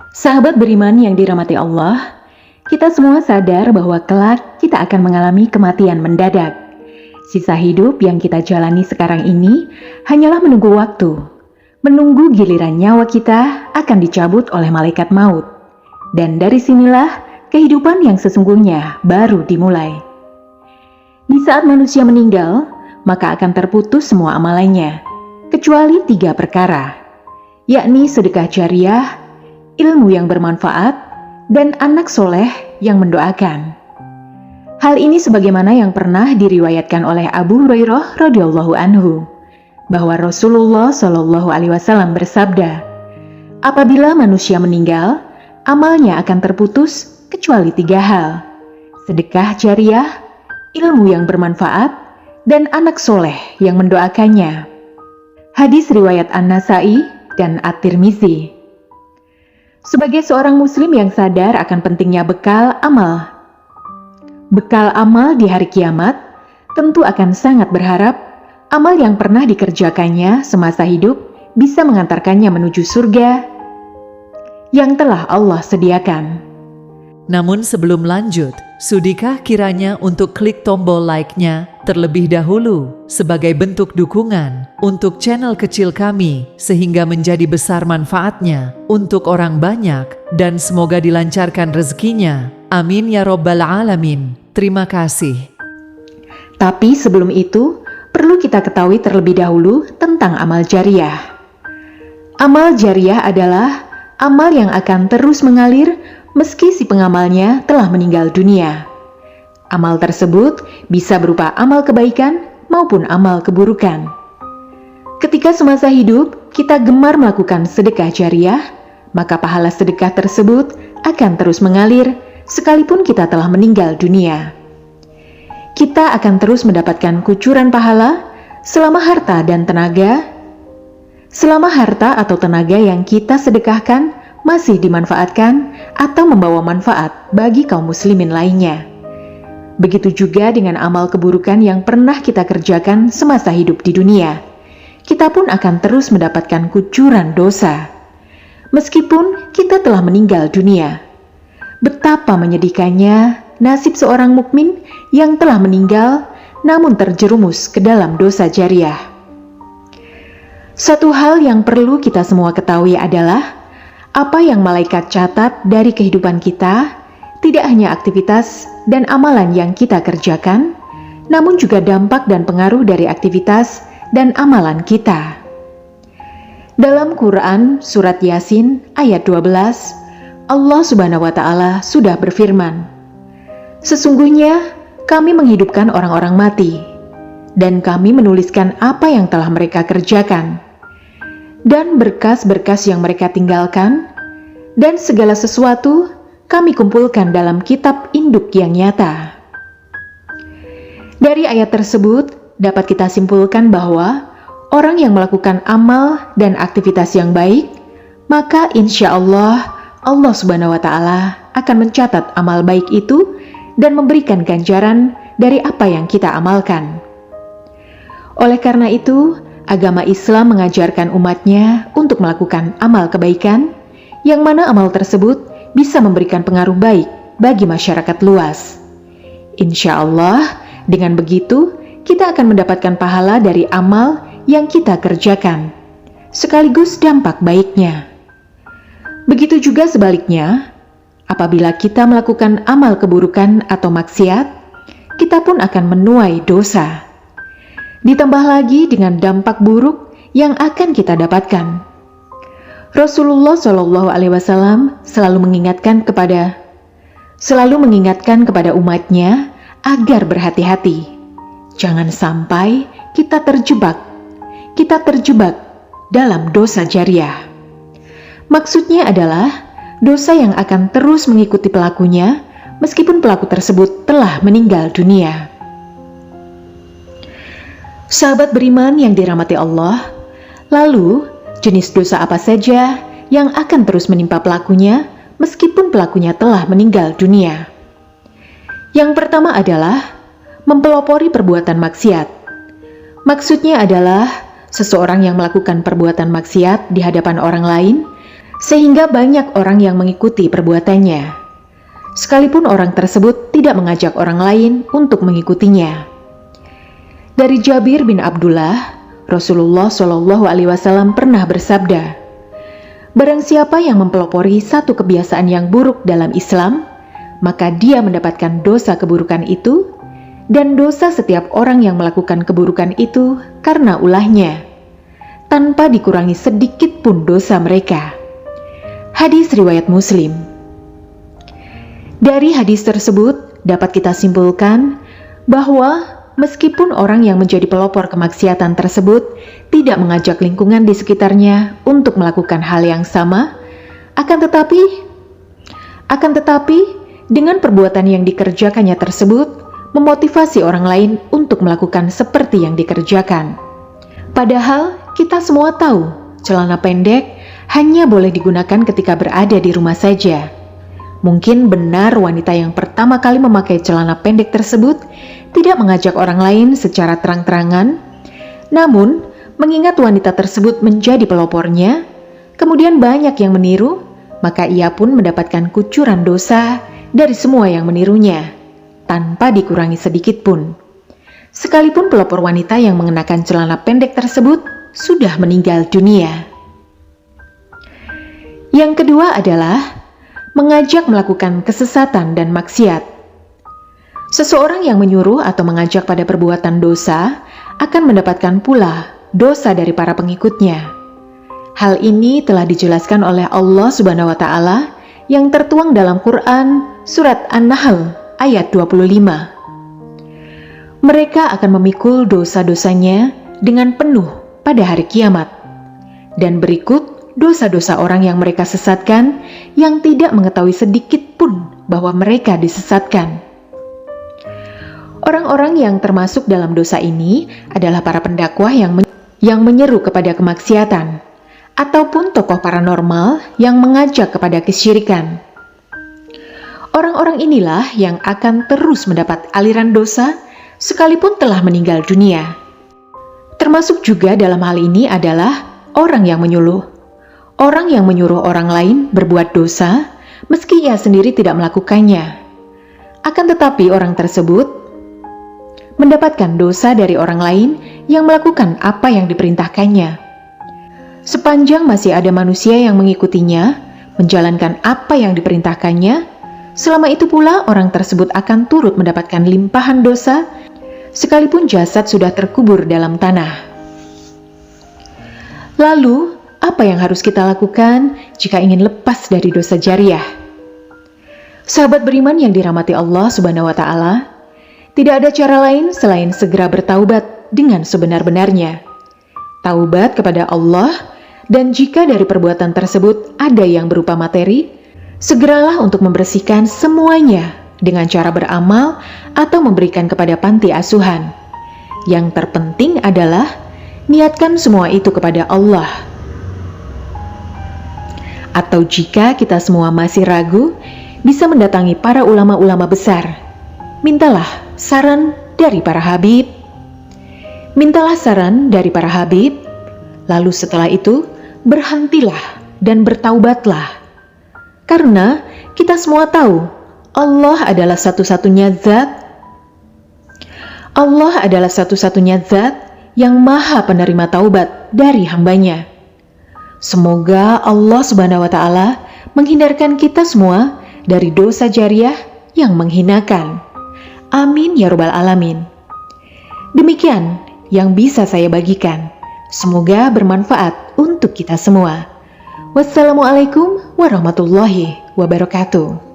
Sahabat beriman yang dirahmati Allah, kita semua sadar bahwa kelak kita akan mengalami kematian mendadak. Sisa hidup yang kita jalani sekarang ini hanyalah menunggu waktu, menunggu giliran nyawa kita akan dicabut oleh malaikat maut. Dan dari sinilah kehidupan yang sesungguhnya baru dimulai. Di saat manusia meninggal, maka akan terputus semua amalannya, kecuali 3 perkara, yakni sedekah jariah, ilmu yang bermanfaat, dan anak soleh yang mendoakan. Hal ini sebagaimana yang pernah diriwayatkan oleh Abu Hurairah radhiyallahu anhu, bahwa Rasulullah Shallallahu alaihi wasallam bersabda, apabila manusia meninggal, amalnya akan terputus kecuali 3 hal, sedekah jariah, ilmu yang bermanfaat, dan anak soleh yang mendoakannya. Hadis riwayat An-Nasai dan At-Tirmizi. Sebagai seorang muslim yang sadar akan pentingnya bekal amal di hari kiamat, tentu akan sangat berharap amal yang pernah dikerjakannya semasa hidup bisa mengantarkannya menuju surga yang telah Allah sediakan. Namun sebelum lanjut, sudikah kiranya untuk klik tombol like-nya terlebih dahulu sebagai bentuk dukungan untuk channel kecil kami sehingga menjadi besar manfaatnya untuk orang banyak dan semoga dilancarkan rezekinya. Amin ya Rabbal Alamin. Terima kasih. Tapi sebelum itu, perlu kita ketahui terlebih dahulu tentang amal jariah. Amal jariah adalah amal yang akan terus mengalir meski si pengamalnya telah meninggal dunia. Amal tersebut bisa berupa amal kebaikan maupun amal keburukan. Ketika semasa hidup kita gemar melakukan sedekah jariah, maka pahala sedekah tersebut akan terus mengalir sekalipun kita telah meninggal dunia. Kita akan terus mendapatkan kucuran pahala selama harta atau tenaga yang kita sedekahkan masih dimanfaatkan atau membawa manfaat bagi kaum muslimin lainnya. Begitu juga dengan amal keburukan yang pernah kita kerjakan semasa hidup di dunia. Kita pun akan terus mendapatkan kucuran dosa, meskipun kita telah meninggal dunia. Betapa menyedihkannya nasib seorang mukmin yang telah meninggal namun terjerumus ke dalam dosa jariah. Satu hal yang perlu kita semua ketahui adalah apa yang malaikat catat dari kehidupan kita tidak hanya aktivitas dan amalan yang kita kerjakan, namun juga dampak dan pengaruh dari aktivitas dan amalan kita. Dalam Quran Surat Yasin ayat 12, Allah Subhanahu wa Ta'ala sudah berfirman, sesungguhnya kami menghidupkan orang-orang mati, dan kami menuliskan apa yang telah mereka kerjakan, dan berkas-berkas yang mereka tinggalkan, dan segala sesuatu kami kumpulkan dalam kitab induk yang nyata. Dari ayat tersebut dapat kita simpulkan bahwa orang yang melakukan amal dan aktivitas yang baik, maka insya Allah Subhanahu wa Ta'ala akan mencatat amal baik itu dan memberikan ganjaran dari apa yang kita amalkan. Oleh karena itu, agama Islam mengajarkan umatnya untuk melakukan amal kebaikan, yang mana amal tersebut bisa memberikan pengaruh baik bagi masyarakat luas. Insya Allah, dengan begitu, kita akan mendapatkan pahala dari amal yang kita kerjakan, sekaligus dampak baiknya. Begitu juga sebaliknya, apabila kita melakukan amal keburukan atau maksiat, kita pun akan menuai dosa. Ditambah lagi dengan dampak buruk yang akan kita dapatkan. Rasulullah Shallallahu alaihi wasallam selalu mengingatkan kepada umatnya agar berhati-hati. Jangan sampai kita terjebak dalam dosa jariah. Maksudnya adalah dosa yang akan terus mengikuti pelakunya meskipun pelaku tersebut telah meninggal dunia. Sahabat beriman yang dirahmati Allah, lalu jenis dosa apa saja yang akan terus menimpa pelakunya meskipun pelakunya telah meninggal dunia? Yang pertama adalah mempelopori perbuatan maksiat. Maksudnya adalah seseorang yang melakukan perbuatan maksiat di hadapan orang lain sehingga banyak orang yang mengikuti perbuatannya, sekalipun orang tersebut tidak mengajak orang lain untuk mengikutinya. Dari Jabir bin Abdullah, Rasulullah Shallallahu Alaihi Wasallam pernah bersabda, "Barang siapa yang mempelopori satu kebiasaan yang buruk dalam Islam, maka dia mendapatkan dosa keburukan itu dan dosa setiap orang yang melakukan keburukan itu karena ulahnya, tanpa dikurangi sedikit pun dosa mereka." Hadis riwayat Muslim. Dari hadis tersebut dapat kita simpulkan bahwa meskipun orang yang menjadi pelopor kemaksiatan tersebut tidak mengajak lingkungan di sekitarnya untuk melakukan hal yang sama, akan tetapi dengan perbuatan yang dikerjakannya tersebut memotivasi orang lain untuk melakukan seperti yang dikerjakan. Padahal kita semua tahu celana pendek hanya boleh digunakan ketika berada di rumah saja. Mungkin benar wanita yang pertama kali memakai celana pendek tersebut tidak mengajak orang lain secara terang-terangan, namun mengingat wanita tersebut menjadi pelopornya, kemudian banyak yang meniru, maka ia pun mendapatkan kucuran dosa dari semua yang menirunya, tanpa dikurangi sedikit pun. Sekalipun pelopor wanita yang mengenakan celana pendek tersebut sudah meninggal dunia. Yang kedua adalah mengajak melakukan kesesatan dan maksiat. Seseorang yang menyuruh atau mengajak pada perbuatan dosa akan mendapatkan pula dosa dari para pengikutnya. Hal ini telah dijelaskan oleh Allah Subhanahu wa Ta'ala yang tertuang dalam Quran Surat An-Nahl ayat 25. Mereka akan memikul dosa-dosanya dengan penuh pada hari kiamat. Dan berikut dosa-dosa orang yang mereka sesatkan yang tidak mengetahui sedikit pun bahwa mereka disesatkan. Orang-orang yang termasuk dalam dosa ini adalah para pendakwah yang menyeru kepada kemaksiatan, ataupun tokoh paranormal yang mengajak kepada kesyirikan. Orang-orang inilah yang akan terus mendapat aliran dosa sekalipun telah meninggal dunia. Termasuk juga dalam hal ini adalah orang yang menyuruh. Orang yang menyuruh orang lain berbuat dosa meski ia sendiri tidak melakukannya. Akan tetapi orang tersebut mendapatkan dosa dari orang lain yang melakukan apa yang diperintahkannya. Sepanjang masih ada manusia yang mengikutinya, menjalankan apa yang diperintahkannya, selama itu pula orang tersebut akan turut mendapatkan limpahan dosa sekalipun jasad sudah terkubur dalam tanah. Lalu, apa yang harus kita lakukan jika ingin lepas dari dosa jariah? Sahabat beriman yang dirahmati Allah Subhanahu wa Ta'ala, tidak ada cara lain selain segera bertaubat dengan sebenar-benarnya. Taubat kepada Allah, dan jika dari perbuatan tersebut ada yang berupa materi, segeralah untuk membersihkan semuanya dengan cara beramal atau memberikan kepada panti asuhan. Yang terpenting adalah niatkan semua itu kepada Allah. Atau jika kita semua masih ragu, bisa mendatangi para ulama-ulama besar. Mintalah saran dari para habib. Lalu setelah itu, berhentilah dan bertaubatlah. Karena kita semua tahu, Allah adalah satu-satunya zat yang maha penerima taubat dari hambanya. Semoga Allah Subhanahu wa Ta'ala menghindarkan kita semua dari dosa jariah yang menghinakan. Amin ya Rabbal Alamin. Demikian yang bisa saya bagikan. Semoga bermanfaat untuk kita semua. Wassalamualaikum warahmatullahi wabarakatuh.